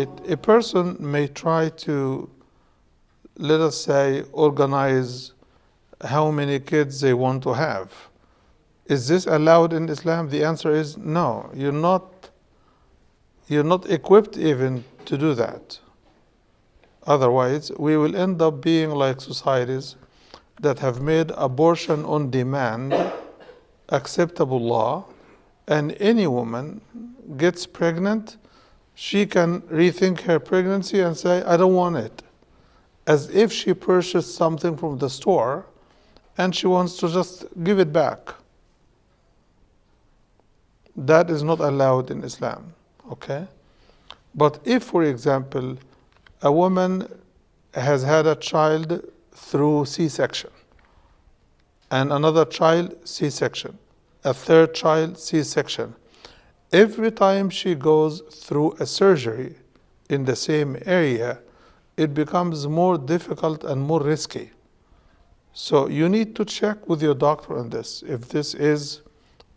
right? A person may try to, let us say, organize how many kids they want to have. Is this allowed in Islam? The answer is no. You're not equipped even to do that. Otherwise, we will end up being like societies that have made abortion on demand acceptable law, and any woman gets pregnant, she can rethink her pregnancy and say, I don't want it, as if she purchased something from the store and she wants to just give it back. That is not allowed in Islam, okay? But if, for example, a woman has had a child through C-section, and another child C-section, a third child C-section, every time she goes through a surgery in the same area, it becomes more difficult and more risky. So you need to check with your doctor on this, if this is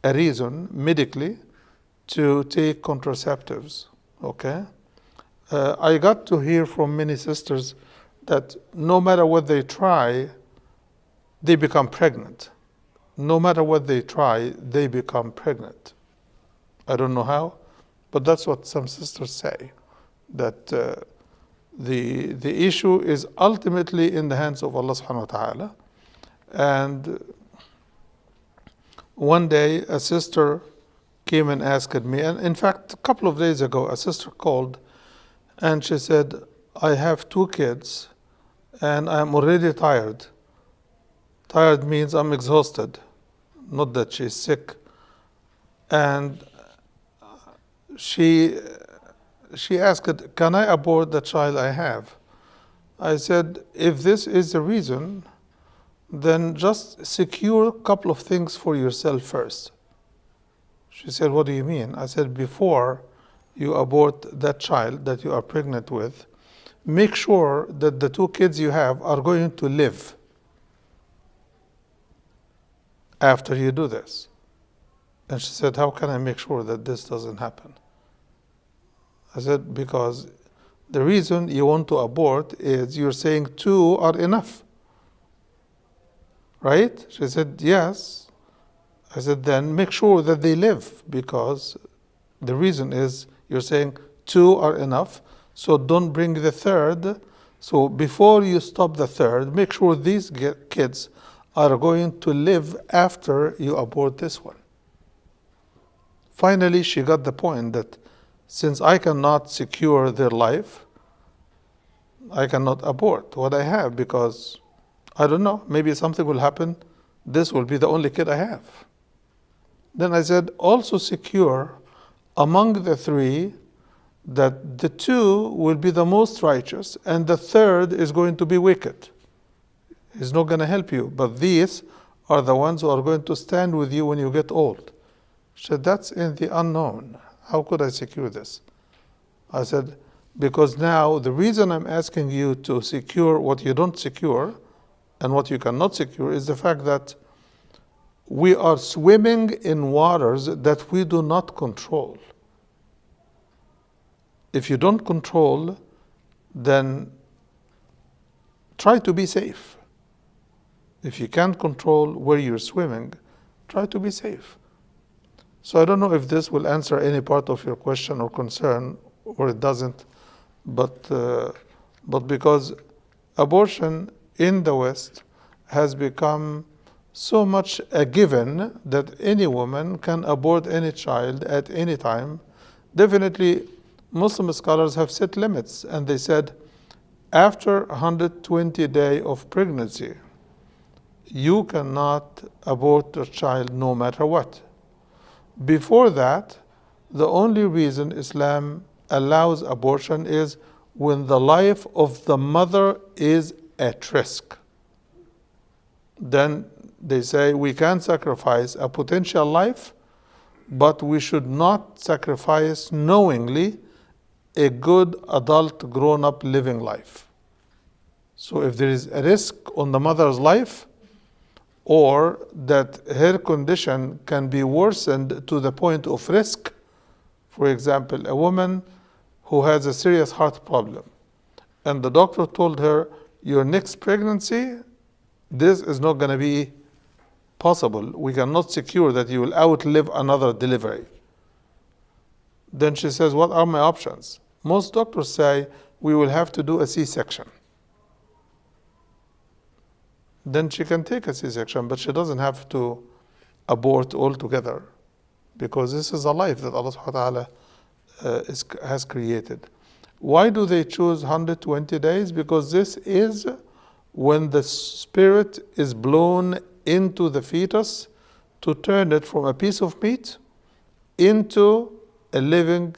a reason medically to take contraceptives, okay? I got to hear from many sisters that no matter what they try, they become pregnant. No matter what they try, they become pregnant. I don't know how, but that's what some sisters say, that the issue is ultimately in the hands of Allah subhanahu wa ta'ala. And one day a sister came and asked me, and in fact, a couple of days ago, a sister called and she said, I have 2 kids and I'm already tired. Tired means I'm exhausted, not that she's sick. And she asked, can I abort the child I have? I said, if this is the reason, then just secure a couple of things for yourself first. She said, what do you mean? I said, before you abort that child that you are pregnant with, make sure that the 2 kids you have are going to live after you do this. And she said, how can I make sure that this doesn't happen? I said, because the reason you want to abort is you're saying 2 are enough. Right? She said, yes. I said, then make sure that they live, because the reason is you're saying 2 are enough, so don't bring the 3rd. So before you stop the 3rd, make sure these kids are going to live after you abort this one. Finally, she got the point that since I cannot secure their life, I cannot abort what I have, because I don't know, maybe something will happen. This will be the only kid I have. Then I said, also secure among the 3 that the 2 will be the most righteous and the 3rd is going to be wicked. He's not going to help you, but these are the ones who are going to stand with you when you get old. She said, that's in the unknown. How could I secure this? I said, because now the reason I'm asking you to secure what you don't secure and what you cannot secure is the fact that we are swimming in waters that we do not control. If you don't control, then try to be safe. If you can't control where you're swimming, try to be safe. So I don't know if this will answer any part of your question or concern, or it doesn't, but because abortion in the West has become so much a given that any woman can abort any child at any time. Definitely, Muslim scholars have set limits, and they said after 120 days of pregnancy, you cannot abort a child no matter what. Before that, the only reason Islam allows abortion is when the life of the mother is at risk. Then they say we can sacrifice a potential life, but we should not sacrifice knowingly a good adult grown-up living life. So if there is a risk on the mother's life, or that her condition can be worsened to the point of risk, for example, a woman who has a serious heart problem. And the doctor told her, your next pregnancy, this is not going to be possible. We cannot secure that you will outlive another delivery. Then she says, what are my options? Most doctors say, we will have to do a C-section. Then she can take a C-section, but she doesn't have to abort altogether, because this is a life that Allah subhanahu wa ta'ala has created. Why do they choose 120 days? Because this is when the spirit is blown into the fetus to turn it from a piece of meat into a living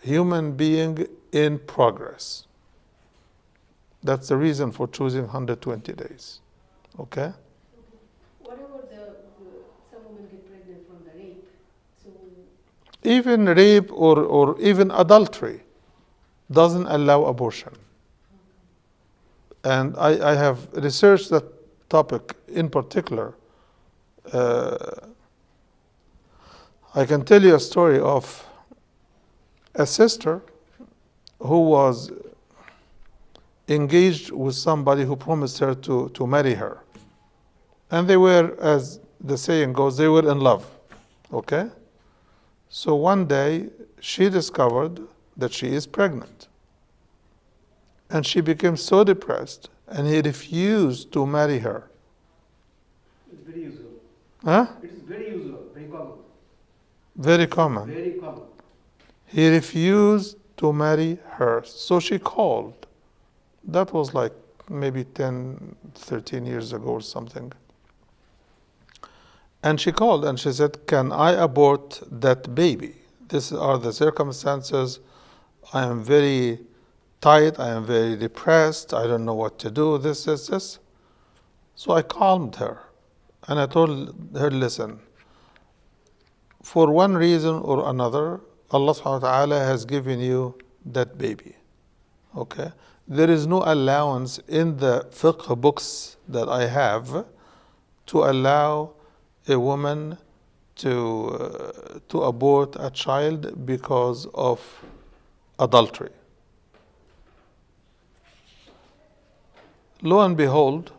human being in progress. That's the reason for choosing 120 days. Okay? What about some women get pregnant from the rape? So even rape or even adultery doesn't allow abortion. And I have researched that topic in particular. I can tell you a story of a sister who was engaged with somebody who promised her to marry her. And they were, as the saying goes, they were in love. Okay? So one day she discovered that she is pregnant. And she became so depressed, and he refused to marry her. It's very usual. Huh? It is very usual, very common. Very common. Very common. He refused to marry her. So she called. That was like maybe 10, 13 years ago or something. And she called and she said, can I abort that baby? These are the circumstances. I am very tight. I am very depressed. I don't know what to do. This. So I calmed her. And I told her, listen, for one reason or another, Allah subhanahu wa ta'ala has given you that baby. Okay? There is no allowance in the fiqh books that I have to allow a woman to abort a child because of adultery. Lo and behold,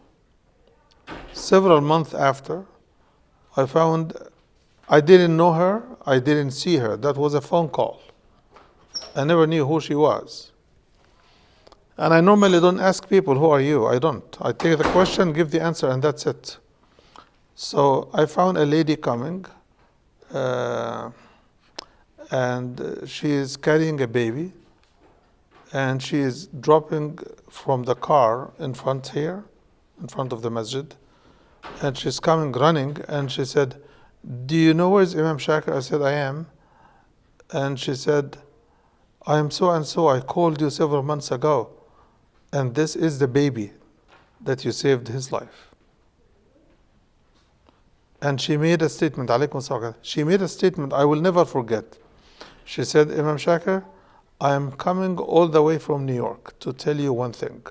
several months after, I found I didn't know her, I didn't see her. That was a phone call. I never knew who she was. And I normally don't ask people, who are you? I don't. I take the question, give the answer, and that's it. So I found a lady coming, and she is carrying a baby, and she is dropping from the car in front here, in front of the masjid, and she's coming running, and she said, do you know where's Imam Shakir? I said, I am. And she said, I am so and so. I called you several months ago, and this is the baby that you saved his life. And she made a statement, alaykum salam. She made a statement I will never forget. She said, Imam Shakir, I am coming all the way from New York to tell you one thing.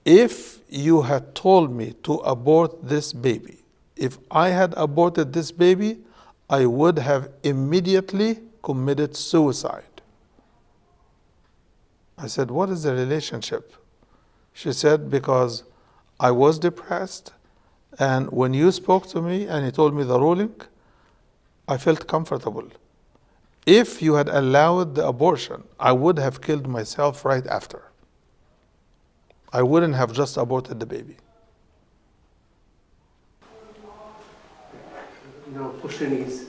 If you had told me to abort this baby, if I had aborted this baby, I would have immediately committed suicide. I said, what is the relationship? She said, because I was depressed, and when you spoke to me and you told me the ruling, I felt comfortable. If you had allowed the abortion, I would have killed myself right after. I wouldn't have just aborted the baby. Now, question is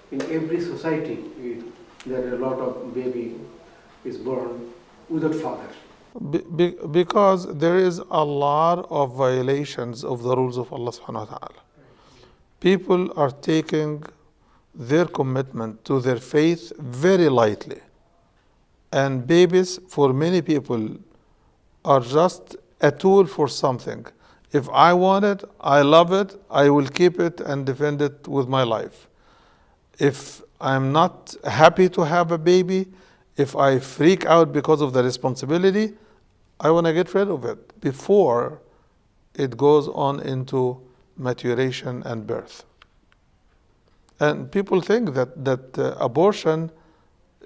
in every society, there are a lot of baby is born without father. Because there is a lot of violations of the rules of Allah subhanahu wa ta'ala. People are taking their commitment to their faith very lightly. And babies, for many people, are just a tool for something. If I want it, I love it, I will keep it and defend it with my life. If I'm not happy to have a baby, if I freak out because of the responsibility, I want to get rid of it before it goes on into maturation and birth. And people think that abortion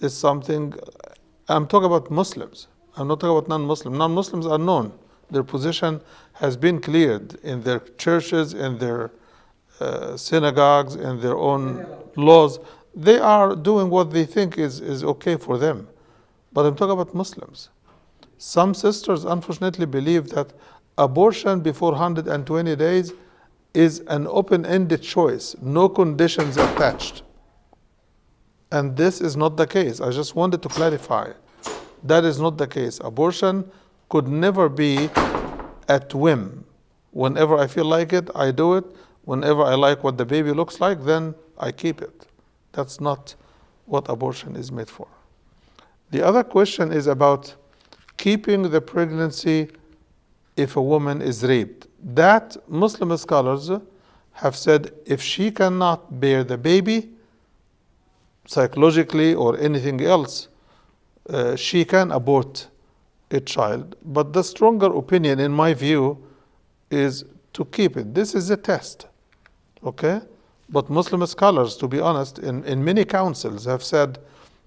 is something. I'm talking about Muslims. I'm not talking about non-Muslims. Non-Muslims are known. Their position has been cleared in their churches, in their synagogues, in their own laws. They are doing what they think is okay for them. But I'm talking about Muslims. Some sisters unfortunately believe that abortion before 120 days is an open-ended choice, no conditions attached. And this is not the case. I just wanted to clarify. That is not the case. Abortion could never be at whim. Whenever I feel like it, I do it. Whenever I like what the baby looks like, then I keep it. That's not what abortion is made for. The other question is about keeping the pregnancy if a woman is raped. That Muslim scholars have said if she cannot bear the baby, psychologically or anything else, she can abort a child. But the stronger opinion, in my view, is to keep it. This is a test, okay? But Muslim scholars, to be honest, in many councils have said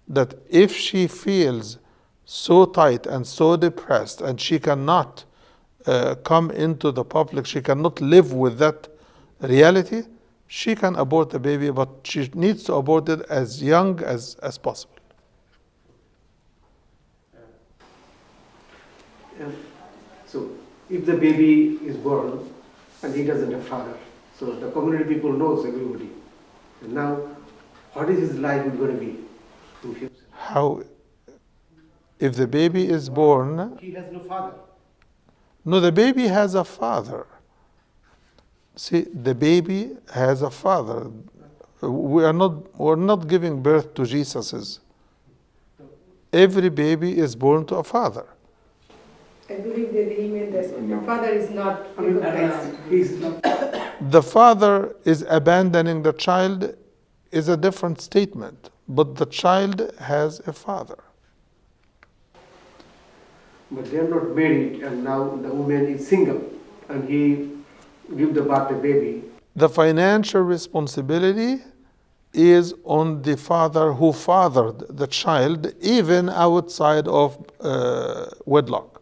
that if she feels so tight and so depressed and she cannot come into the public, she cannot live with that reality, she can abort the baby, but she needs to abort it as young as possible. So if the baby is born and he doesn't have father, so the community people knows everybody. And now, what is his life going to be in future? How, if the baby is born? He has no father. No, the baby has a father. See, the baby has a father. We're not giving birth to Jesuses. Every baby is born to a father. I believe that they mean that the father is not recognized. He's not. The father is abandoning the child is a different statement, but the child has a father. But they are not married, and now the woman is single, and he give the birth to baby. The financial responsibility is on the father who fathered the child, even outside of wedlock.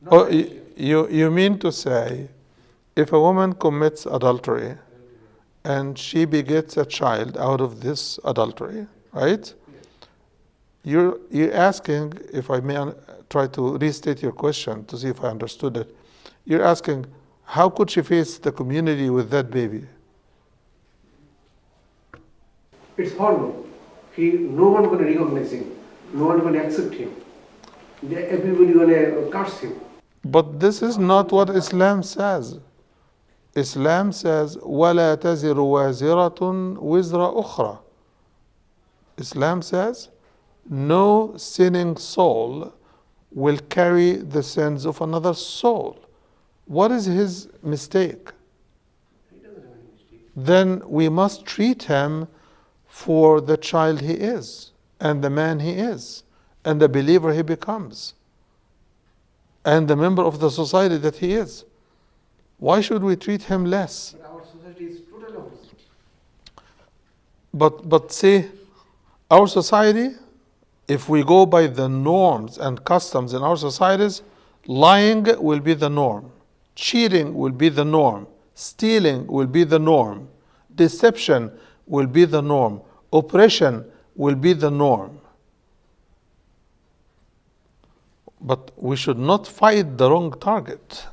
Okay, You mean to say, if a woman commits adultery and she begets a child out of this adultery, right? You're asking, if I may try to restate your question to see if I understood it. You're asking, how could she face the community with that baby? it's horrible. No one going to recognize him. No one going to accept him. Everybody going to curse him. But this is not what Islam says. Islam says, وَلَا تَزِرُ وَازِرَةٌ وِزْرَ أُخْرَى. Islam says, no sinning soul will carry the sins of another soul. What is his mistake? He doesn't have any mistake. Then we must treat him for the child he is, and the man he is, and the believer he becomes, and the member of the society that he is. Why should we treat him less? But our society is totally opposite. But see, our society, if we go by the norms and customs in our societies, lying will be the norm, cheating will be the norm, stealing will be the norm, deception will be the norm, oppression will be the norm. But we should not fight the wrong target.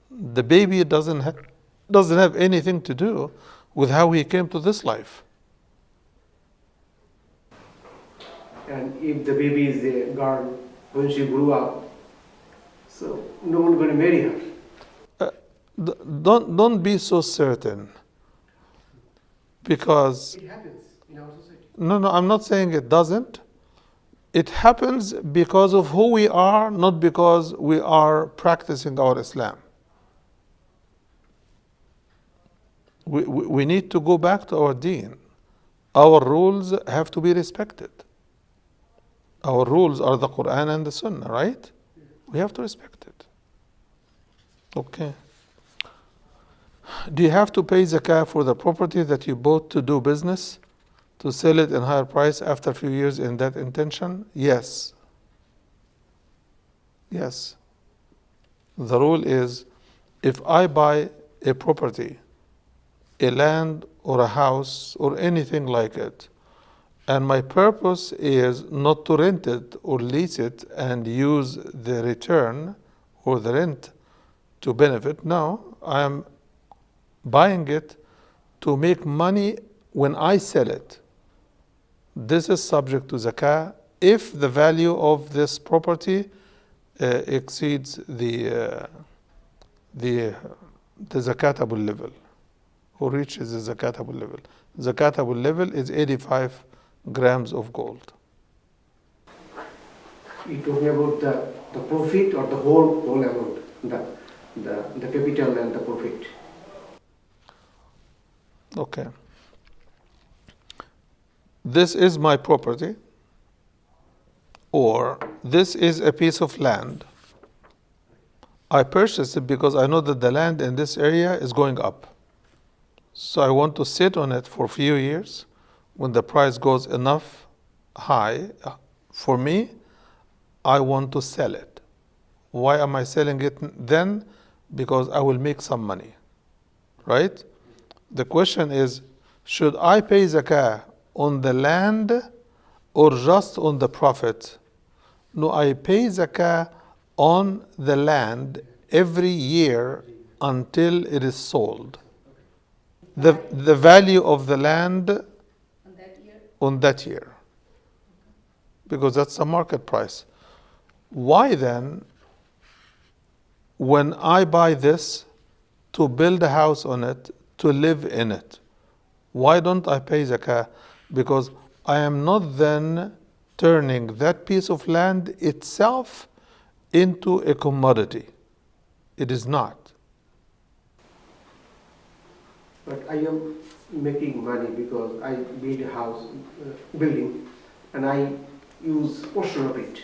The baby doesn't have anything to do with how he came to this life. And if the baby is a girl, when she grew up, so no one going to marry her. Don't be so certain, because It happens in our society. no, I'm not saying it doesn't. It happens because of who we are, not because we are practicing our Islam. We need to go back to our deen. Our rules have to be respected. Our rules are the Quran and the Sunnah, right? We have to respect it. Okay. Do you have to pay zakah for the property that you bought to do business? to sell it in higher price after a few years in that intention? Yes. Yes. The rule is, if I buy a property, a land or a house or anything like it, and my purpose is not to rent it or lease it and use the return or the rent to benefit, no, I am buying it to make money when I sell it. This is subject to zakah if the value of this property exceeds the zakatable level, or reaches the zakatable level. Zakatable level is 85 grams of gold. You're talking about the profit or the whole amount, the capital and the profit? Okay. This is my property, or this is a piece of land. I purchased it because I know that the land in this area is going up. So I want to sit on it for a few years. When the price goes enough high for me, I want to sell it. Why am I selling it then? Because I will make some money, right? The question is, should I pay zakah on the land or just on the profit? No, I pay zakah on the land every year until it is sold. The value of the land on that year, because that's the market price. Why then, when I buy this to build a house on it, to live in it, why don't I pay zakah? Because I am not then turning that piece of land itself into a commodity. It is not. But I am making money because I build a house, building, and I use portion of it.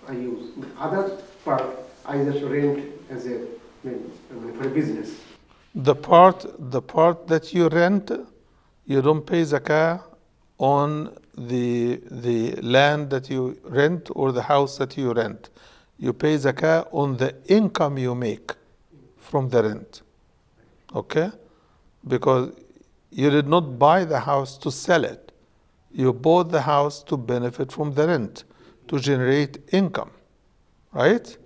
I use the other part. I just rent as for a business. The part that you rent, you don't pay zakah on the land that you rent or the house that you rent. You pay zakah on the income you make from the rent. Okay? Because you did not buy the house to sell it. You bought the house to benefit from the rent, to generate income, right?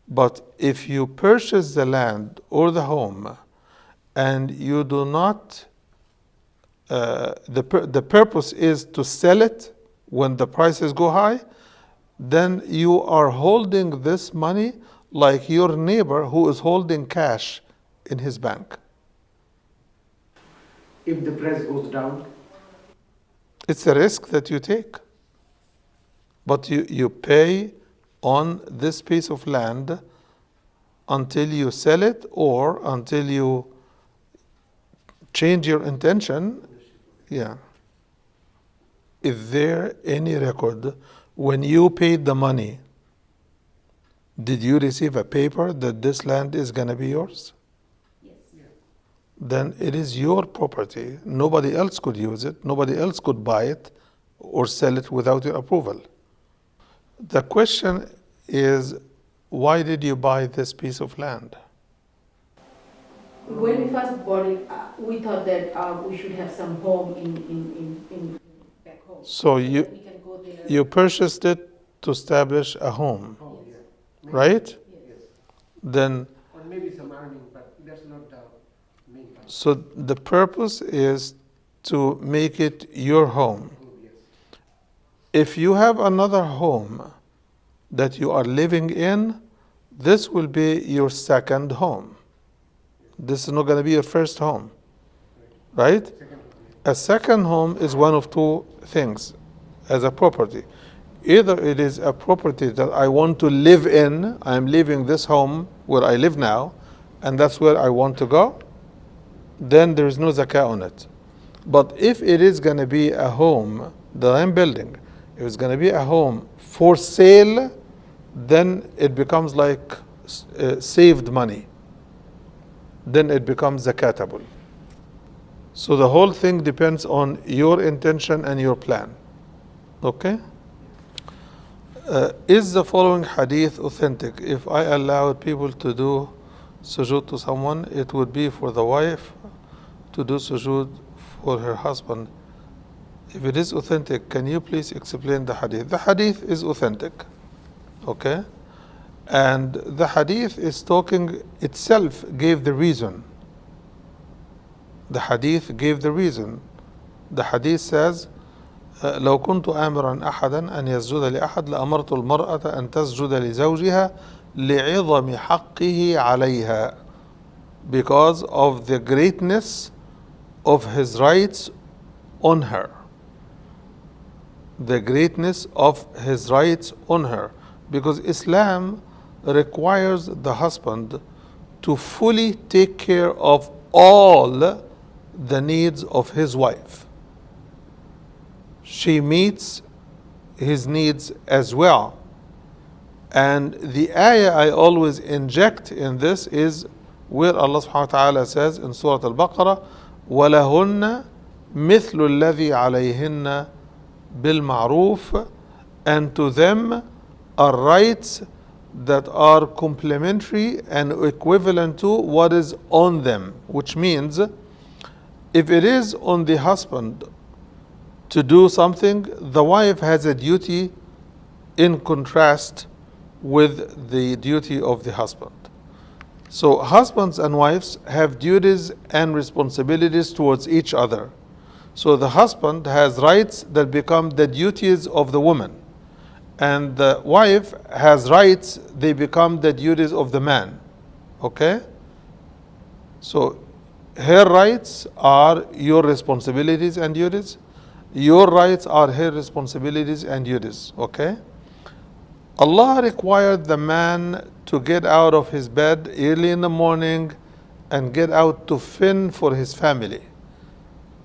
But if you purchase the land or the home and you do not, the purpose is to sell it when the prices go high, then you are holding this money like your neighbor who is holding cash in his bank. If the price goes down? It's a risk that you take. But you pay on this piece of land until you sell it or until you change your intention. Yeah. Is there any record when you paid the money, did you receive a paper that this land is going to be yours? Yes. Then it is your property. Nobody else could use it. Nobody else could buy it or sell it without your approval. The question is, why did you buy this piece of land? When we first bought it, we thought that we should have some home in back home. So that we can go there. you purchased it to establish a home, Yes. right? Yes. Then, Or maybe some earning, but that's not the main part. so the purpose is to make it your home. Yes. If you have another home that you are living in, this will be your second home. This is not going to be your first home, right? A second home is one of two things as a property. Either it is a property that I want to live in, I'm leaving this home where I live now, and that's where I want to go, then there is no zakah on it. But if it is going to be a home that I'm building, if it's going to be a home for sale, then it becomes like saved money. Then it becomes zakatable. So the whole thing depends on your intention and your plan. Okay? Is the following hadith authentic? If I allowed people to do sujood to someone, it would be for the wife to do sujood for her husband. If it is authentic, can you please explain the hadith? The hadith is authentic. Okay? And the hadith is talking itself, gave the reason. The hadith gave the reason. The hadith says, لو كنت آمرا أحدا أن يسجد لأحد لأمرت المرأة أن تسجد لزوجها لعظم حقه عليها, because of the greatness of his rights on her. The greatness of his rights on her. Because Islam requires the husband to fully take care of all the needs of his wife. She meets his needs as well. And the ayah I always inject in this is where Allah subhanahu wa ta'ala says in Surah Al-Baqarah, وَلَهُنَّ مِثْلُ الَّذِي عَلَيْهِنَّ بِالْمَعْرُوفِ, and to them are rights that are complementary and equivalent to what is on them. Which means, if it is on the husband to do something, the wife has a duty in contrast with the duty of the husband. So husbands and wives have duties and responsibilities towards each other. So the husband has rights that become the duties of the woman, and the wife has rights, they become the duties of the man. Okay? So her rights are your responsibilities and duties. Your rights are her responsibilities and duties. Okay? Allah required the man to get out of his bed early in the morning and get out to fend for his family,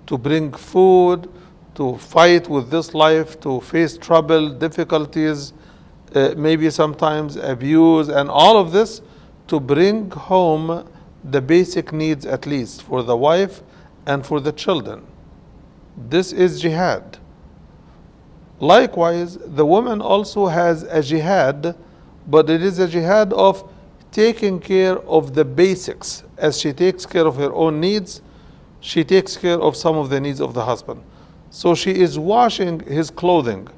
to bring food, to fight with this life, to face trouble, difficulties, maybe sometimes abuse, and all of this to bring home the basic needs, at least for the wife and for the children. This is jihad. Likewise, the woman also has a jihad, but it is a jihad of taking care of the basics. As she takes care of her own needs, she takes care of some of the needs of the husband. So she is washing his clothing,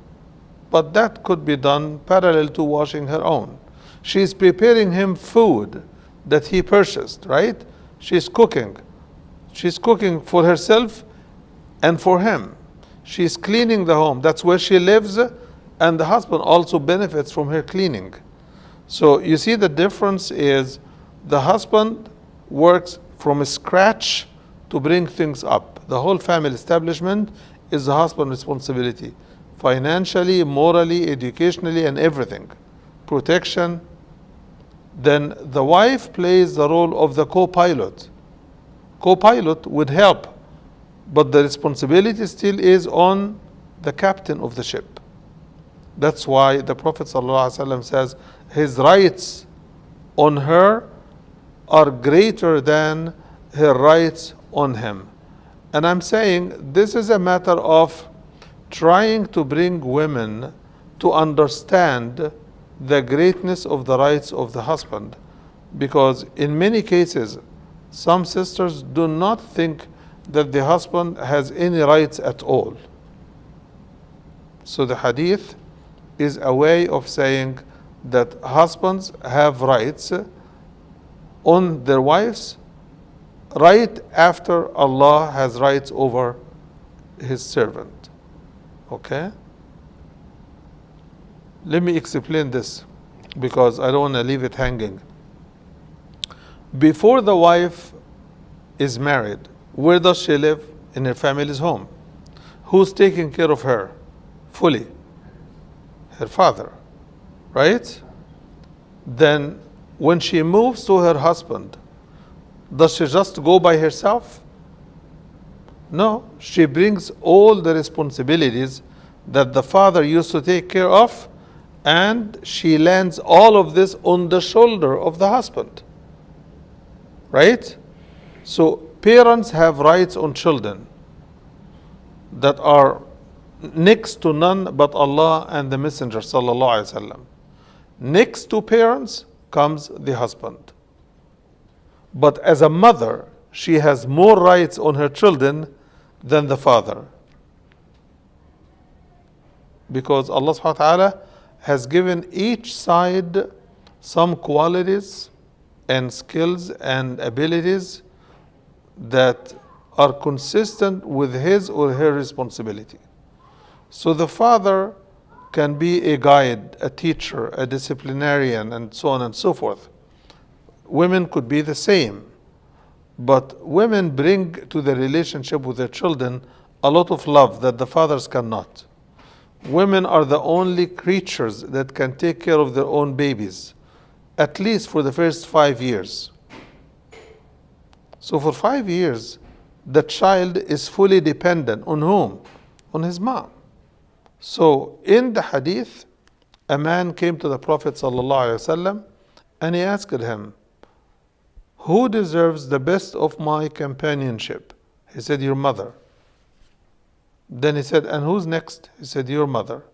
but that could be done parallel to washing her own. She is preparing him food that he purchased, right? She's cooking. She's cooking for herself and for him. She's cleaning the home. That's where she lives, and the husband also benefits from her cleaning. So you see, the difference is the husband works from scratch to bring things up. The whole family establishment is the husband's responsibility, financially, morally, educationally, and everything. Protection. Then the wife plays the role of the co-pilot. Co-pilot would help, but the responsibility still is on the captain of the ship. That's why the Prophet ﷺ says his rights on her are greater than her rights on him. And I'm saying this is a matter of trying to bring women to understand the greatness of the rights of the husband. Because in many cases, some sisters do not think that the husband has any rights at all. So the hadith is a way of saying that husbands have rights on their wives right after Allah has rights over his servant. Okay? Let me explain this because I don't want to leave it hanging. Before the wife is married, where does she live? In her family's home. Who's taking care of her fully? Her father, right? Then when she moves to her husband, does she just go by herself? No, she brings all the responsibilities that the father used to take care of, and she lands all of this on the shoulder of the husband. Right? So parents have rights on children that are next to none but Allah and the Messenger sallallahu alaihi wasallam. Next to parents comes the husband. But as a mother, she has more rights on her children than the father. Because Allah subhanahu wa ta'ala has given each side some qualities and skills and abilities that are consistent with his or her responsibility. So the father can be a guide, a teacher, a disciplinarian, and so on and so forth. Women could be the same. But women bring to the relationship with their children a lot of love that the fathers cannot. Women are the only creatures that can take care of their own babies, at least for the first 5 years. So for 5 years, the child is fully dependent on whom? On his mom. So in the hadith, a man came to the Prophet ﷺ and he asked him, who deserves the best of my companionship? He said, your mother. Then he said, and who's next? He said, your mother.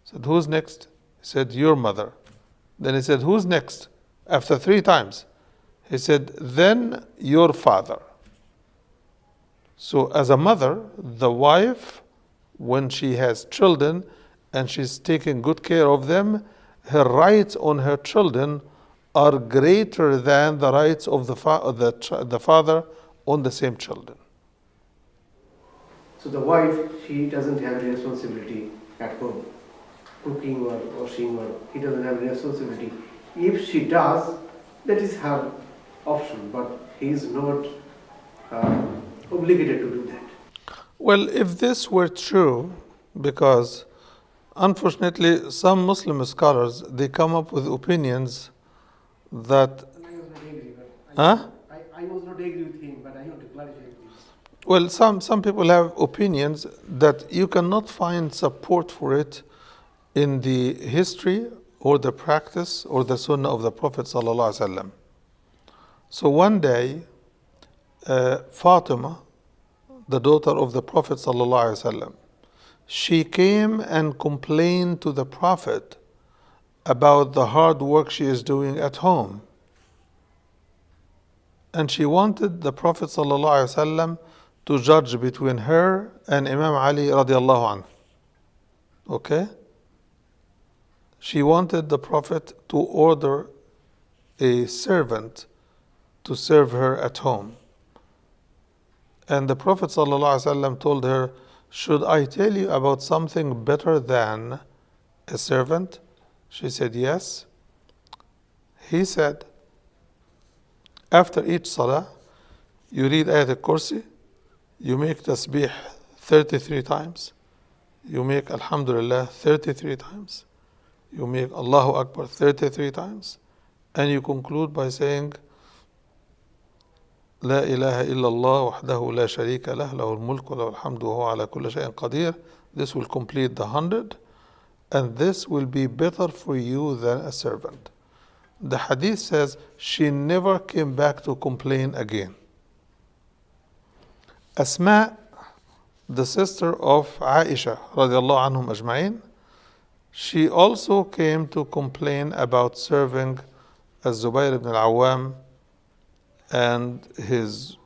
He said, who's next? He said, your mother. Then he said, who's next? After 3 times, he said, then your father. So as a mother, the wife, when she has children and she's taking good care of them, her rights on her children are greater than the rights of the father on the same children. So the wife, she doesn't have any responsibility at home, cooking or washing, or he doesn't have any responsibility. If she does, that is her option, but he is not obligated to do that. Well, if this were true, because unfortunately some Muslim scholars, they come up with opinions that... I was not agree with him, but I want to clarify this. Well, some people have opinions that you cannot find support for it in the history or the practice or the sunnah of the Prophet ﷺ. So one day, Fatima, the daughter of the Prophet ﷺ, she came and complained to the Prophet about the hard work she is doing at home. And she wanted the Prophet ﷺ to judge between her and Imam Ali radiallahu anhu. Okay? She wanted the Prophet to order a servant to serve her at home. And the Prophet ﷺ told her, should I tell you about something better than a servant? She said, yes. He said, after each salah, you read Ayat al-Kursi, you make tasbih 33 times, you make Alhamdulillah 33 times, you make Allahu Akbar 33 times, and you conclude by saying, لا إله إلا الله وحده لا شريك له له الملك وله الحمد وهو على كل شيء قدير. This will complete the 100, and this will be better for you than a servant. The hadith says she never came back to complain again. Asma, the sister of Aisha radiallahu anhum ajma'in, she also came to complain about serving Az-Zubayr ibn al-Awwam and his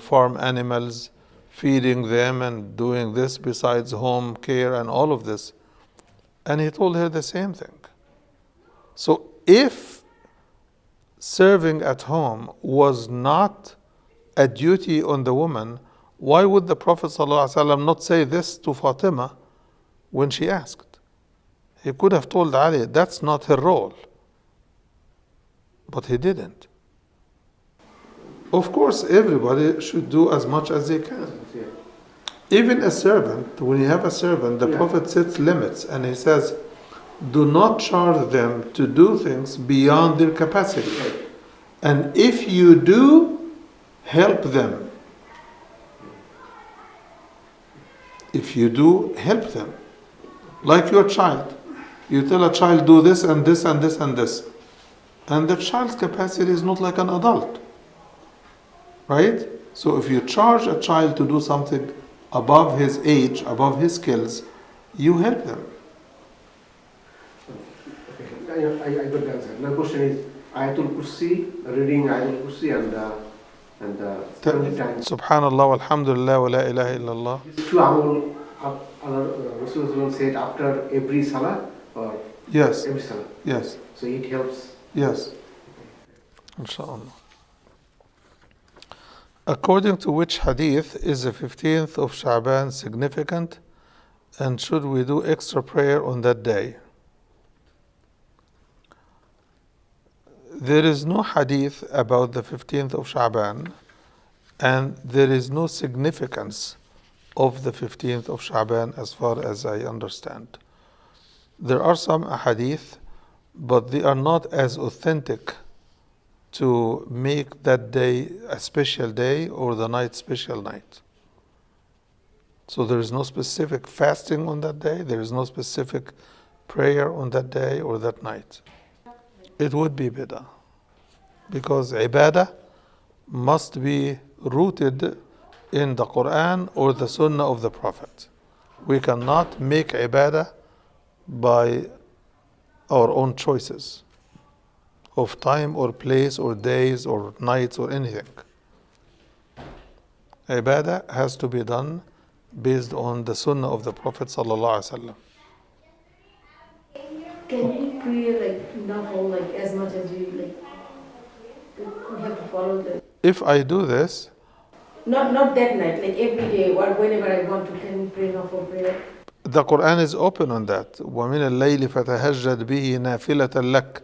farm animals, feeding them and doing this besides home care and all of this. And he told her the same thing. So if serving at home was not a duty on the woman, why would the Prophet ﷺ not say this to Fatima when she asked? He could have told Ali, that's not her role. But he didn't. Of course, everybody should do as much as they can. Yeah. Even a servant, when you have a servant, the Prophet sets limits and he says, do not charge them to do things beyond their capacity. And if you do, help them. If you do, help them. Like your child. You tell a child, do this and this and this and this. And the child's capacity is not like an adult. Right? So if you charge a child to do something above his age, above his skills, you help them. Okay, I got the answer. My question is Ayatul Kursi, reading Ayatul Kursi and 70 times. Subhanallah, walhamdulillah, wa la ilaha illallah. These two amal, Rasulullah said after every salah or Yes, every salah. yes, So it helps. yes. Inshallah. According to which hadith is the 15th of Sha'ban significant, and should we do extra prayer on that day? There is no hadith about the 15th of Sha'ban, and there is no significance of the 15th of Sha'ban as far as I understand. There are some hadith, but they are not as authentic to make that day a special day or the night special night. So there is no specific fasting on that day, there is no specific prayer on that day or that night. It would be bid'ah, because ibadah must be rooted in the Quran or the Sunnah of the Prophet. We cannot make ibadah by our own choices of time or place or days or nights or anything. Ibadah has to be done based on the Sunnah of the Prophet sallallahu alaihi wasallam. Can we pray like enough or like as much as we have to follow the If I do this, not that night, like every day or whenever I want to, can we pray enough for prayer? the Quran is open on that. وَمِنَ اللَّيْلِ فَتَهَجَّدْ بِهِ نَافِلَةً لَكَ,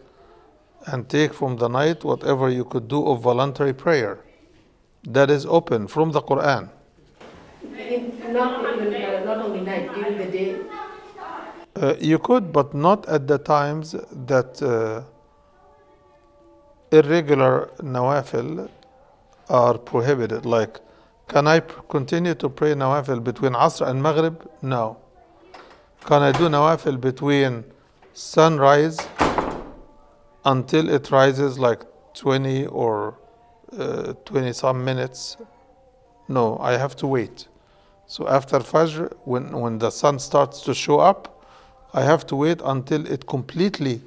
and take from the night whatever you could do of voluntary prayer. That is open from the Quran. Not only night, during the day. You could, but not at the times that irregular nawafil are prohibited. Like, can I continue to pray nawafil between Asr and Maghrib? No. Can I do nawafil between sunrise until it rises like 20 or 20 some minutes? No, I have to wait. So after Fajr, when the sun starts to show up, I have to wait until it completely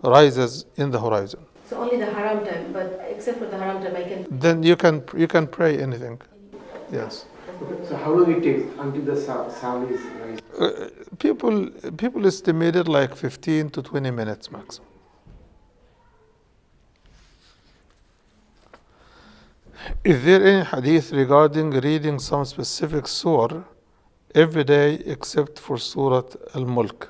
rises in the horizon. So only the haram time, but except for the haram time, I can. Then you can pray anything. Yes. Okay, so how long it takes until the sun is rising? People estimated like 15 to 20 minutes maximum. Is there any hadith regarding reading some specific surah every day except for Surah Al-Mulk?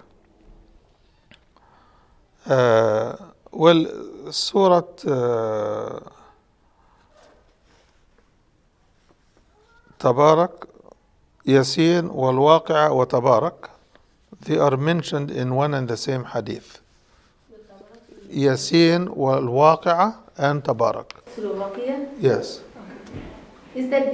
Well, Surah Tabarak, Yasin, Wal-Waqi'ah, wa Tabarak, they are mentioned in one and the same hadith. Yasin, Wal-Waqi'ah, and Tabarak. Surah Waqiyah? Yes. Is that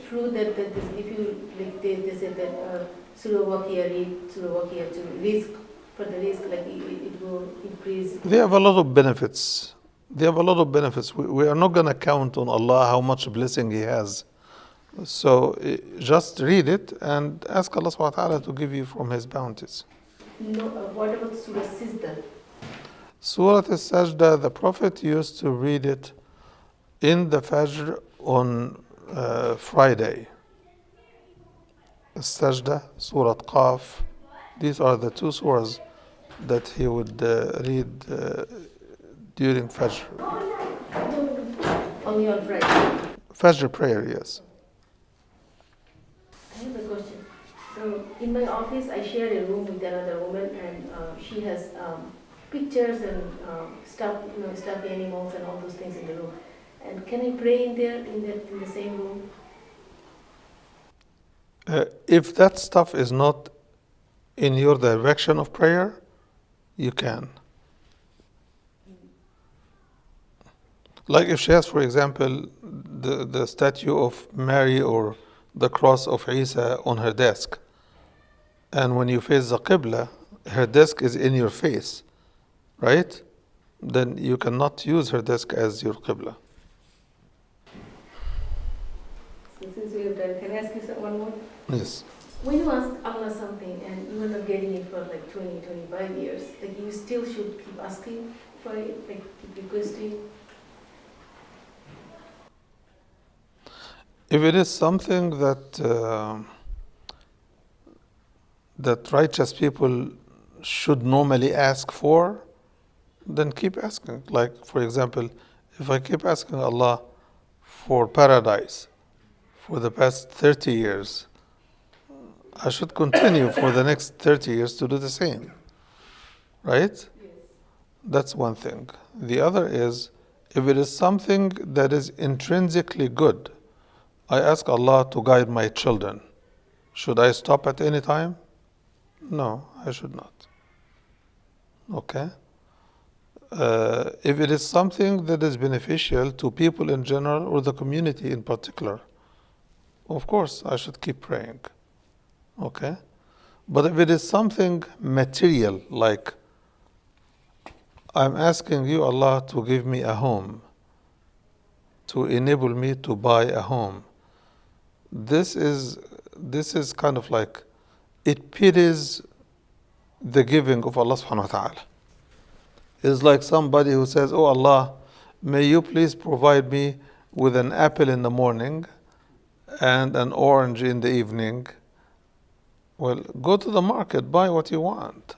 true that this, if you like they said that Surah Waqiyah read Surah Waqiyah to risk for the risk, like it will increase? They have a lot of benefits. We are not going to count on Allah how much blessing He has. So just read it and ask Allah subhanahu wa ta'ala to give you from His bounties. No, what about Surah Sizdah? Surah Al-Sajdah, the Prophet used to read it in the Fajr on Friday. Al-Sajdah, Surah Qaf, these are the two surahs that he would read during Fajr. Only on Friday. Fajr prayer, yes. I have a question. So in my office, I share a room with another woman, and she has pictures and stuffed animals and all those things in the room. And can I pray in there, in the same room? If that stuff is not in your direction of prayer, you can. Like if she has, for example, the statue of Mary or the cross of Isa on her desk, and when you face the Qibla, her desk is in your face, right? Then you cannot use her desk as your Qibla. since we have done, can I ask you one more? Yes. When you ask Allah something and you are not getting it for like 20, 25 years, like you still should keep asking for it, like keep requesting? If it is something that righteous people should normally ask for, then keep asking. Like, for example, if I keep asking Allah for paradise for the past 30 years, I should continue for the next 30 years to do the same. Right? Yes. That's one thing. The other is, if it is something that is intrinsically good, I ask Allah to guide my children. Should I stop at any time? No, I should not. Okay? If it is something that is beneficial to people in general or the community in particular, of course I should keep praying. Okay? But if it is something material, like I'm asking you, Allah, to give me a home, to enable me to buy a home, this is kind of like, it pities the giving of Allah subhanahu wa ta'ala. It's like somebody who says, oh Allah, may you please provide me with an apple in the morning and an orange in the evening. Well, go to the market, buy what you want.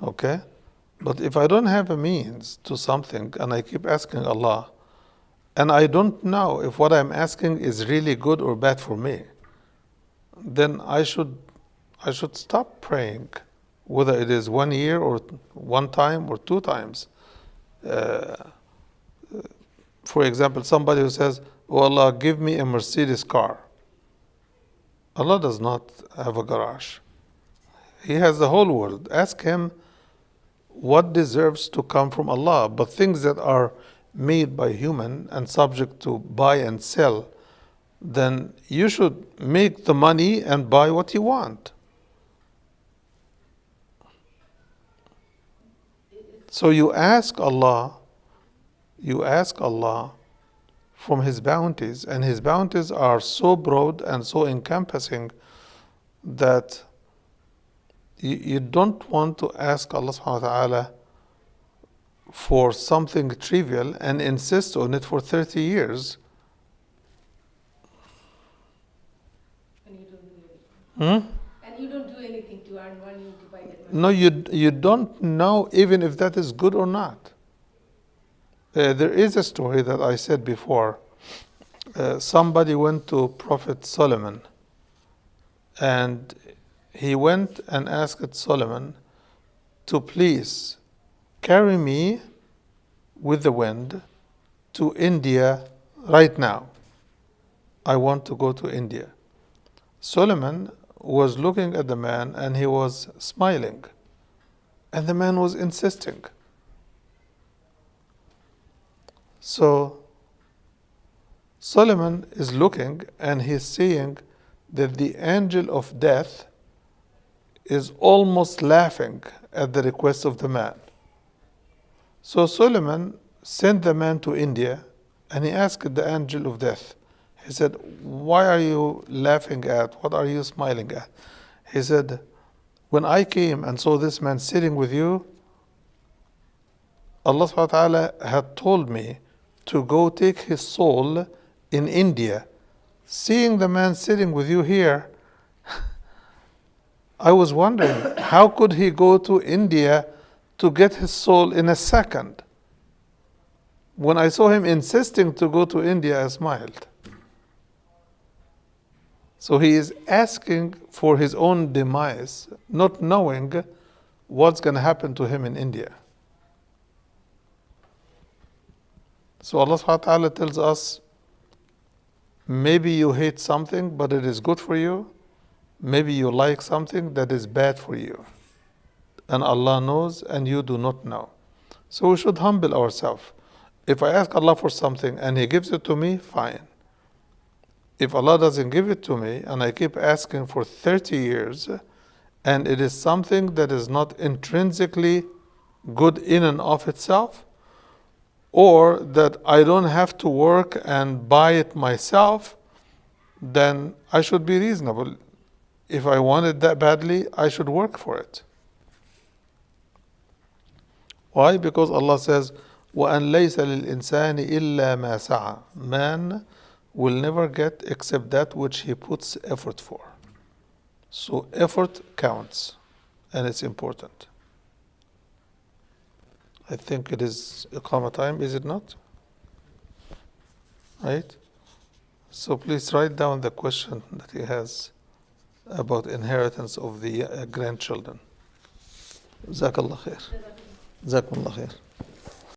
Okay? But if I don't have a means to something and I keep asking Allah, and I don't know if what I'm asking is really good or bad for me, then I should stop praying, whether it is 1 year or one time or two times. For example, somebody who says, oh Allah, give me a Mercedes car. Allah does not have a garage. He has the whole world. Ask him what deserves to come from Allah. But things that are made by human and subject to buy and sell, then you should make the money and buy what you want. So you ask Allah from His bounties, and His bounties are so broad and so encompassing that you don't want to ask Allah subhanahu wa ta'ala for something trivial and insist on it for 30 years. And you don't do anything. Hmm? And you don't do anything to earn money to buy that money. No, you don't know even if that is good or not. There is a story that I said before. Somebody went to Prophet Solomon, and he went and asked Solomon to please carry me with the wind to India right now. I want to go to India. Solomon was looking at the man and he was smiling, and the man was insisting. So Solomon is looking and he's seeing that the angel of death is almost laughing at the request of the man. So Solomon sent the man to India and he asked the angel of death. He said, why are you laughing at? What are you smiling at? He said, when I came and saw this man sitting with you, Allah subhanahu wa ta'ala had told me to go take his soul in India. Seeing the man sitting with you here, I was wondering, how could he go to India to get his soul in a second? When I saw him insisting to go to India, I smiled. So he is asking for his own demise, not knowing what's going to happen to him in India. So Allah subhanahu wa ta'ala tells us, maybe you hate something, but it is good for you. Maybe you like something that is bad for you. And Allah knows and you do not know. So we should humble ourselves. If I ask Allah for something and He gives it to me, fine. If Allah doesn't give it to me and I keep asking for 30 years and it is something that is not intrinsically good in and of itself, or that I don't have to work and buy it myself, then I should be reasonable. If I want it that badly, I should work for it. Why? Because Allah says, وَأَن لَيْسَ لِلْإِنسَانِ إِلَّا مَا سَعَى. Man will never get except that which he puts effort for. So effort counts, and it's important. I think it is Iqamah time, is it not? Right? So please write down the question that he has about inheritance of the grandchildren. Jazakallah khair. Jazakumullah khair.